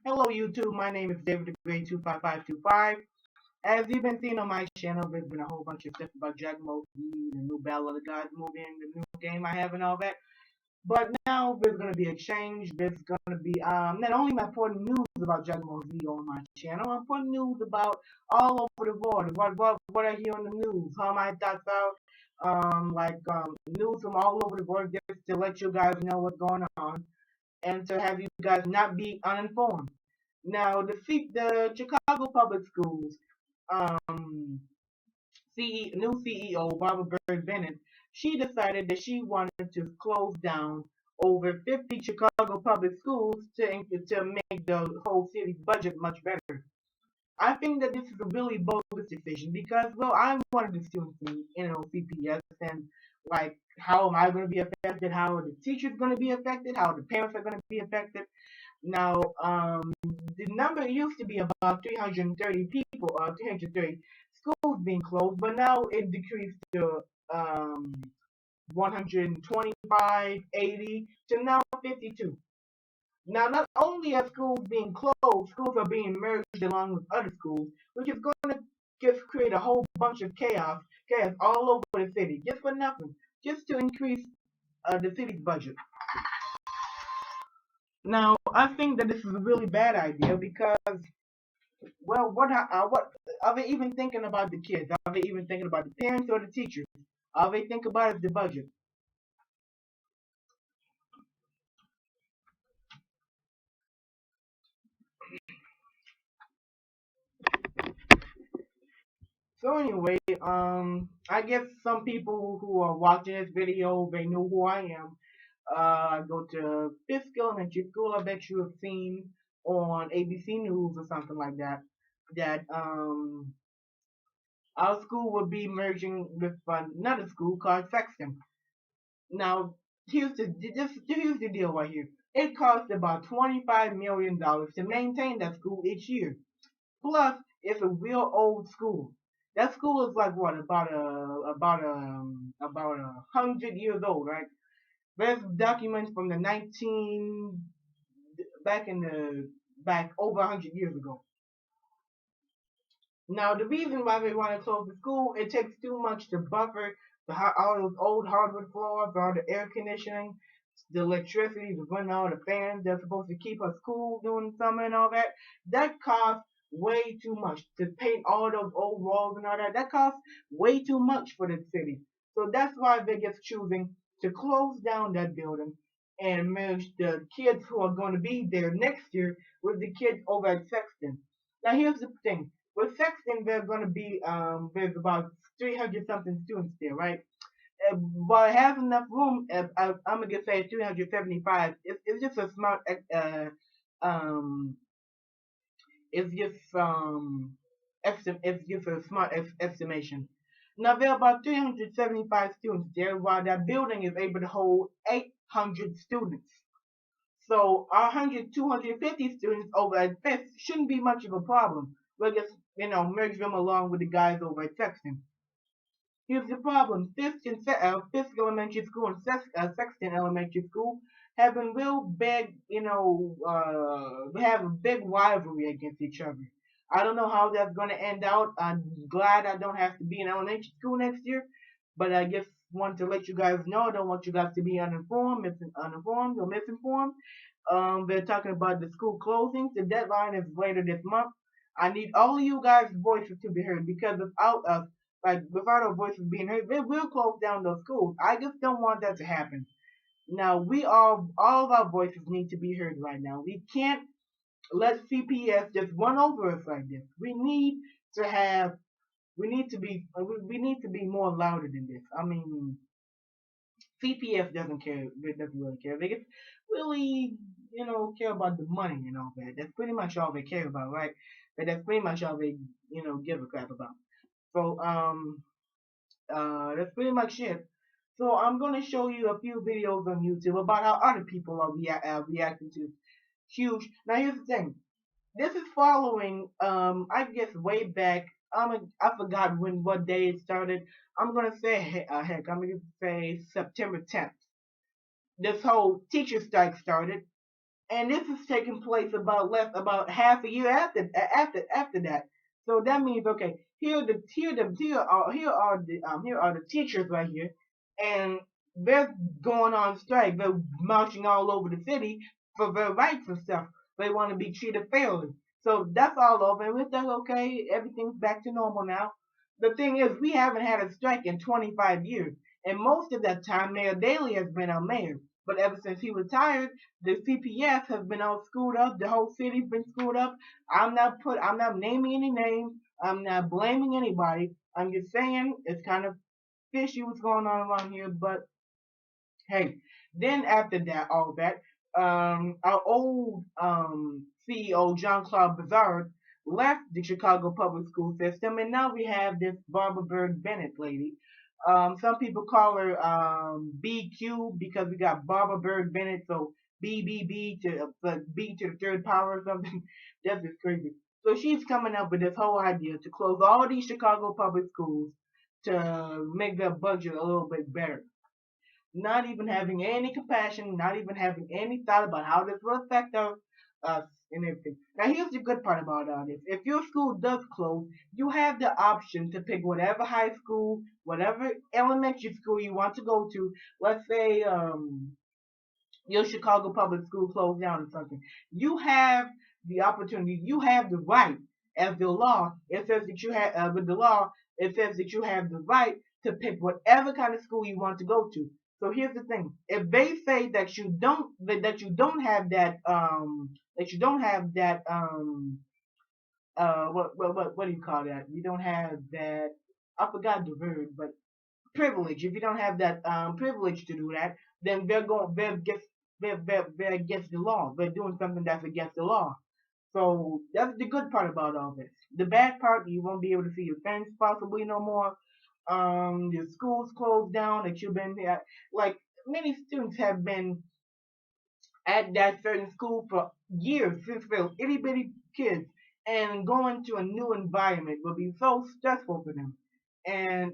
Hello YouTube, my name is David the Great 25525. As you've been seeing on my channel, there's been a whole bunch of stuff about Giacomo V, the new Battle of the Gods movie, and the new game I have and all that. But now there's going to be a change. There's going to be not only am I putting news about Giacomo V on my channel, I'm putting news about all over the world. What I hear on the news, how my thoughts out, news from all over the world, just to let you guys know what's going on and to have you guys not be uninformed. Now, the Chicago Public Schools new CEO Barbara Bird Bennett, she decided that she wanted to close down over 50 Chicago public schools to make the whole city's budget much better. I think that this is a really bogus decision because, well, I'm one of the students in CPS, and like, how am I going to be affected? How are the teachers going to be affected? How the parents are going to be affected? Now, the number used to be about 330 people, 330 schools being closed, but now it decreased to 125, 80, to now 52. Now, not only are schools being closed, schools are being merged along with other schools, which is going to just create a whole bunch of chaos all over the city, just for nothing, just to increase the city's budget. Now, I think that this is a really bad idea because, well, what are they even thinking about the kids? Are they even thinking about the parents or the teachers? All they think about is the budget. So anyway, I guess some people who are watching this video, they know who I am. I go to Fisk Elementary School. I bet you have seen on ABC News or something like that that our school will be merging with another school called Sexton. Now, here's the deal right here. It costs about $25 million to maintain that school each year. Plus, it's a real old school. That school is like what about 100 years old, right? There's documents from the 19 back in the back over 100 years ago. Now, the reason why they want to close the school, it takes too much to buffer all those old hardwood floors, all the air conditioning, the electricity to run all the fans that's supposed to keep us cool during summer and all that. That costs way too much to paint all those old walls and all that. That costs way too much for the city. So that's why they're just choosing to close down that building and merge the kids who are going to be there next year with the kids over at Sexton. Now here's the thing. With Sexton, there's about 300 something students there, right? But it has enough room. I'm gonna say 375. It's just a smart. Um, it's just it's just a smart estimation. Now there are about 375 students there, while that building is able to hold 800 students. So 100, 250 students over at Fisk shouldn't be much of a problem. We'll just, merge them along with the guys over at Sexton. Here's the problem. Fisk Elementary School and Sexton Elementary School have been real big, they have a big rivalry against each other. I don't know how that's going to end out. I'm glad I don't have to be in elementary school next year, but I just want to let you guys know. I don't want you guys to be uninformed or misinformed. They're talking about the school closings. The deadline is later this month. I need all of you guys' voices to be heard because without our voices being heard, they will close down those schools. I just don't want that to happen. Now all of our voices need to be heard right now. We can't let CPS just run over us like this. To have, we need to be more louder than this. I mean, CPS doesn't care. It doesn't really care. They just really, care about the money and all that. That's pretty much all they care about, right? But that's pretty much all they, give a crap about. So, that's pretty much it. So I'm going to show you a few videos on YouTube about how other people are reacting to huge. Now here's the thing. This is following, I guess way back. I forgot what day it started. I'm gonna say heck. I'm gonna say September 10th. This whole teacher strike started. and this is taking place about half a year after that. So that means okay, here are the teachers right here, and they're going on strike. They're marching all over the city for their rights and stuff. They want to be treated fairly. So that's all over, and we're like, okay, everything's back to normal now. The thing is, we haven't had a strike in 25 years, and most of that time, Mayor Daley has been our mayor. But ever since he retired, the CPS has been all screwed up. The whole city's been screwed up. I'm not naming any names. I'm not blaming anybody. I'm just saying it's kind of fishy what's going on around here. But hey, then after that, all that, our old CEO Jean Claude Bizarre left the Chicago public school system, and now we have this Barbara Bird Bennett lady. Some people call her BQ because we got Barbara Bird Bennett, so BBB to B to the third power or something. That's just crazy. So she's coming up with this whole idea to close all these Chicago public schools to make their budget a little bit better, not even having any compassion, not even having any thought about how this will affect us and everything. Now, here's the good part about all this. If your school does close, you have the option to pick whatever high school, whatever elementary school you want to go to. Let's say your Chicago public school closed down or something. You have the opportunity, you have the right, as the law, it says that you have, with the law, it says that you have the right to pick whatever kind of school you want to go to. So here's the thing: if they say that you don't have what do you call that? You don't have that. I forgot the word, but privilege. If you don't have that privilege to do that, then they're against the law. They're doing something that's against the law. So that's the good part about all this. The bad part, you won't be able to see your friends possibly no more. Your schools closed down that you've been at. Like many students have been at that certain school for years since they were itty bitty kids, and going to a new environment will be so stressful for them. And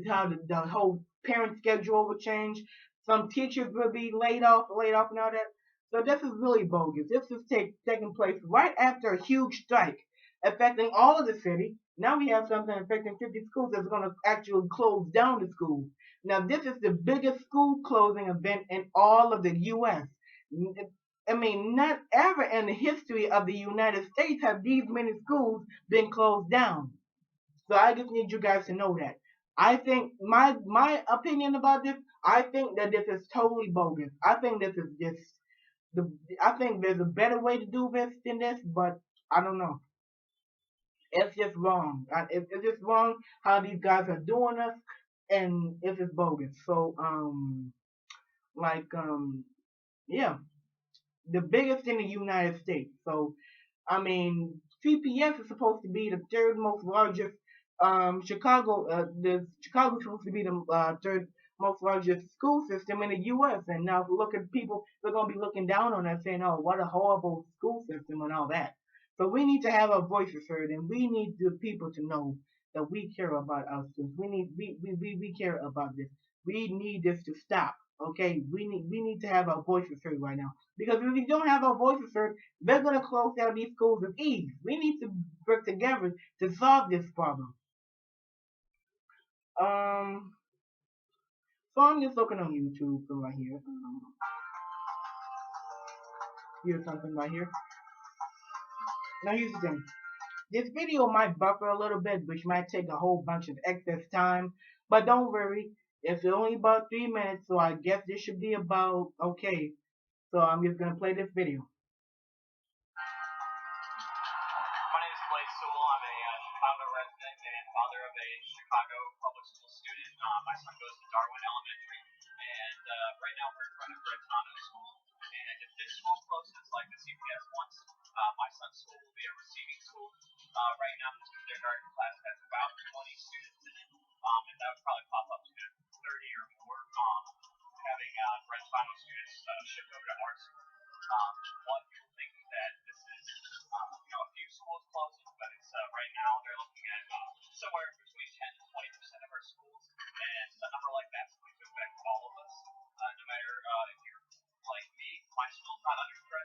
how the whole parent schedule will change. Some teachers will be laid off and all that. So this is really bogus. This is taking place right after a huge strike affecting all of the city. Now we have something affecting 50 schools that's going to actually close down the schools. Now this is the biggest school closing event in all of the U.S. I mean, not ever in the history of the United States have these many schools been closed down. So I just need you guys to know that. I think my opinion about this, I think that this is totally bogus. I think this is just the I think there's a better way to do this than this, but I don't know. It's just wrong. It's just wrong how these guys are doing us, and it's just bogus. So like yeah, the biggest in the United States. So I mean, CPS is supposed to be the third most largest. The Chicago is supposed to be the third most largest school system in the U.S. And now, if we look at people, they're going to be looking down on us, saying, "Oh, what a horrible school system and all that." So we need to have our voices heard, and we need the people to know that we care about our students. We care about this. We need this to stop. Okay, we need to have our voices heard right now. Because if we don't have our voices heard, they're going to close down these schools with ease. We need to work together to solve this problem. Um, so I'm just looking on YouTube for right here. Here's something right here. Now here's the thing. This video might buffer a little bit, which might take a whole bunch of excess time. But don't worry, it's only about 3 minutes, so I guess this should be about okay. So I'm just gonna play this video. My name is Blake Sewell. I'm a Chicago resident and father of a Chicago public school student. My son goes to Darwin Elementary, and right now we're in front of Brentano School. And if this school closes like the CPS wants, my son's school will be a receiving school. Right now, his kindergarten class has about 20 students in it, and that would probably pop up to 30 or more, having Brentano students shift over to our school. One people thinking that this is, a few schools closing, but it's right now they're looking at somewhere between 10 to 20% of our schools, and a number like that's going to affect all of us, no matter if you're like me, my school's not under threat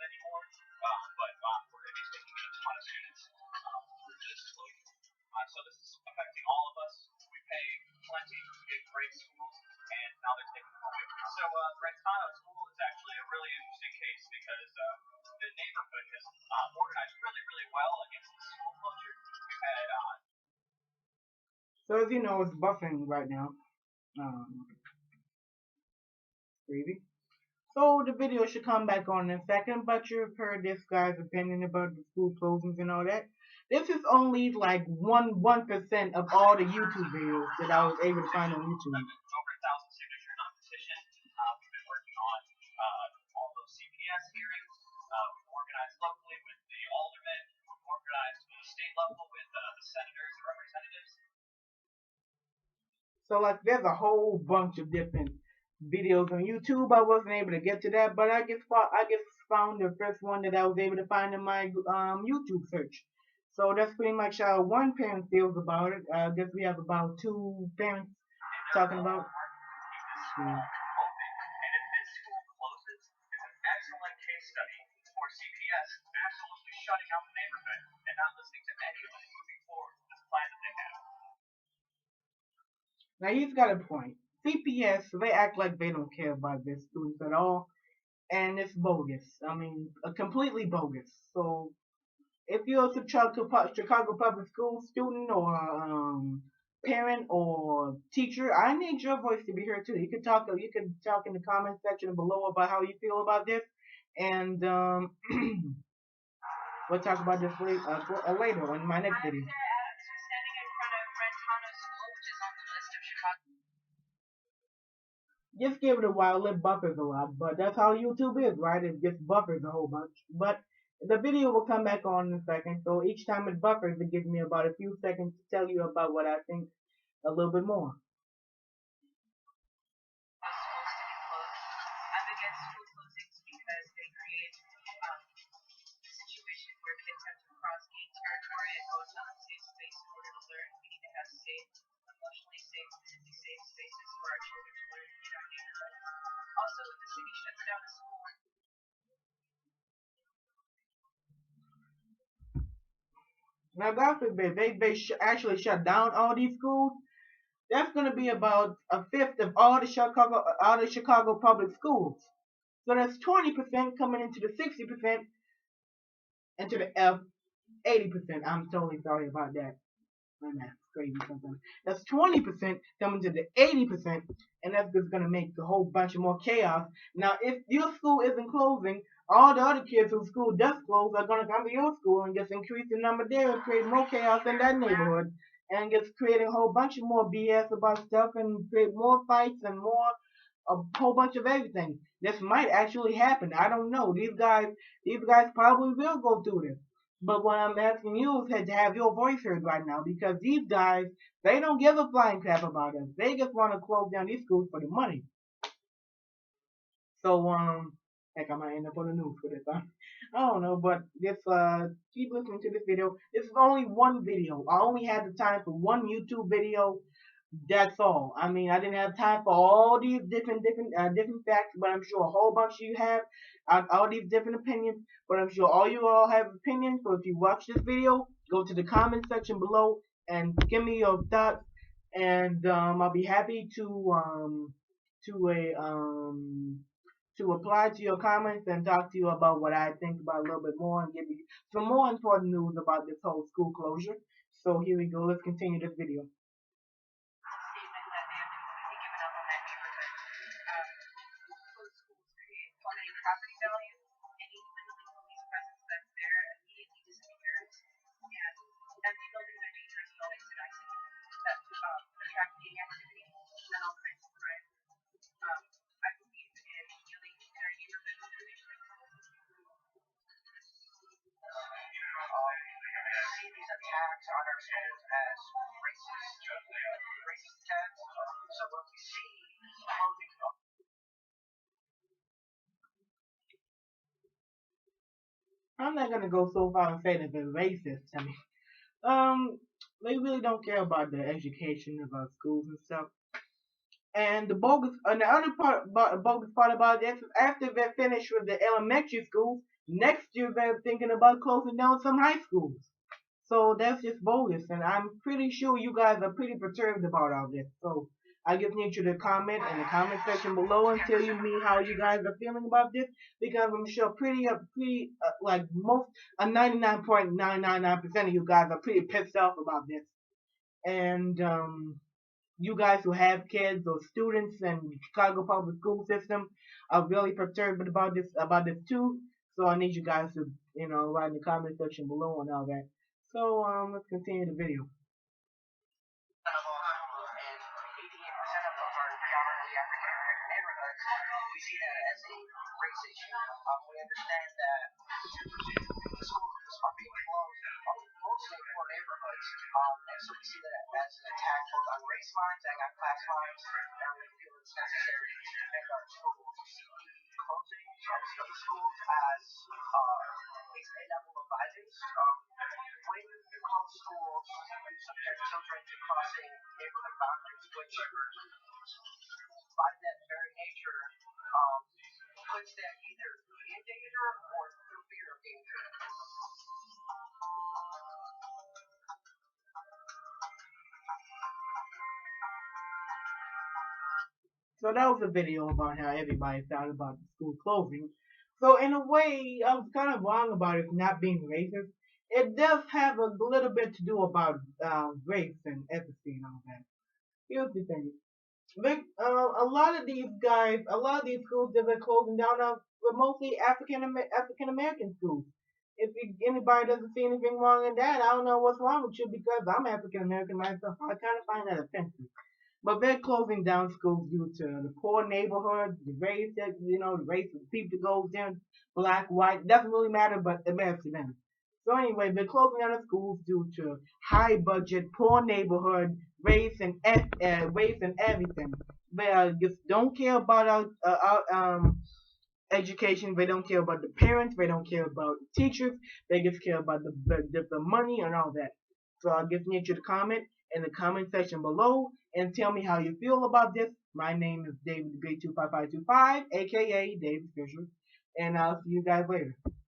So as you know, it's buffing right now. Um, Crazy. So the video should come back on in a second, but you've heard this guy's opinion about the school closings and all that. This is only like 1% of all the YouTube videos that I was able to find on YouTube. So like there's a whole bunch of different videos on YouTube. I wasn't able to get to that, but I just found the first one that I was able to find in my YouTube search. So that's pretty much how one parent feels about it. I guess we have about two parents talking about. Yeah. Now he's got a point. CPS, they act like they don't care about their students at all, and it's bogus. I mean, completely bogus. So if you're a Chicago Public School student or parent or teacher, I need your voice to be heard too. You can talk. You can talk in the comment section below about how you feel about this, and we'll talk about this later in my next video. Just give it a while, it buffers a lot, but that's how YouTube is, right? It just buffers a whole bunch. But the video will come back on in a second, so each time it buffers, it gives me about a few seconds to tell you about what I think a little bit more. Now, God forbid, actually shut down all these schools. That's going to be about a fifth of all the Chicago public schools. So that's 20% coming into the 60%, into the 80%. I'm totally sorry about that. That's crazy sometimes. That's 20% coming to the 80%, and that's just gonna make a whole bunch of more chaos. Now, if your school isn't closing, all the other kids whose school does close are gonna come to your school and just increase the number there and create more chaos in that neighborhood, and just creating a whole bunch of more BS about stuff and create more fights and more a whole bunch of everything. This might actually happen. I don't know. These guys probably will go through this. But what I'm asking you is to have your voice heard right now, because these guys, they don't give a flying crap about us. They just want to close down these schools for the money. So heck, I might end up on the news for this. Huh? I don't know, but just keep listening to this video. This is only one video. I only had the time for one YouTube video. That's all. I mean, I didn't have time for all these different facts, but I'm sure a whole bunch of you have all these different opinions. But I'm sure all you all have opinions. So if you watch this video, go to the comment section below and give me your thoughts, and I'll be happy to apply to your comments and talk to you about what I think about a little bit more and give you some more important news about this whole school closure. So here we go. Let's continue this video. I'm not gonna go so far and say that they're racist. I mean, they really don't care about the education of our schools and stuff. And the other bogus part about this is after they're finished with the elementary schools, next year they're thinking about closing down some high schools. So that's just bogus, and I'm pretty sure you guys are pretty perturbed about all this. So I just need you to comment in the comment section below and tell me how you guys are feeling about this, because I'm sure like most, 99.999% of you guys are pretty pissed off about this. And you guys who have kids or students in the Chicago public school system are really perturbed about this too. So I need you guys to, write in the comment section below and all that. So let's continue the video. We see that as a race issue. We understand that the schools are being closed mostly in poor neighborhoods, and so we see that as an attack both on race lines and on class lines, and we feel it's necessary to defend our schools. We see the closing of the schools as these A-level advisors. When you close schools, you subject children to crossing neighborhood boundaries, which by that very nature puts them either in danger or through fear of danger. So that was a video about how everybody felt about the school closing. So in a way, I was kind of wrong about it not being racist. It does have a little bit to do about race and ethnicity and all that. Here's the thing. A lot of these guys, a lot of these schools that are closing down were mostly African American schools. If anybody doesn't see anything wrong in that, I don't know what's wrong with you, because I'm African American myself. I kind of find that offensive. But they're closing down schools due to the poor neighborhood, the race the race of the people that goes in, black, white, doesn't really matter, but it matters to them. So anyway, they're closing down the schools due to high budget, poor neighborhood, race and everything. They just don't care about our education. They don't care about the parents. They don't care about the teachers. They just care about the money and all that. So I just need you to comment in the comment section below and tell me how you feel about this. My name is David the Great 25525, aka David Fisher, and I'll see you guys later.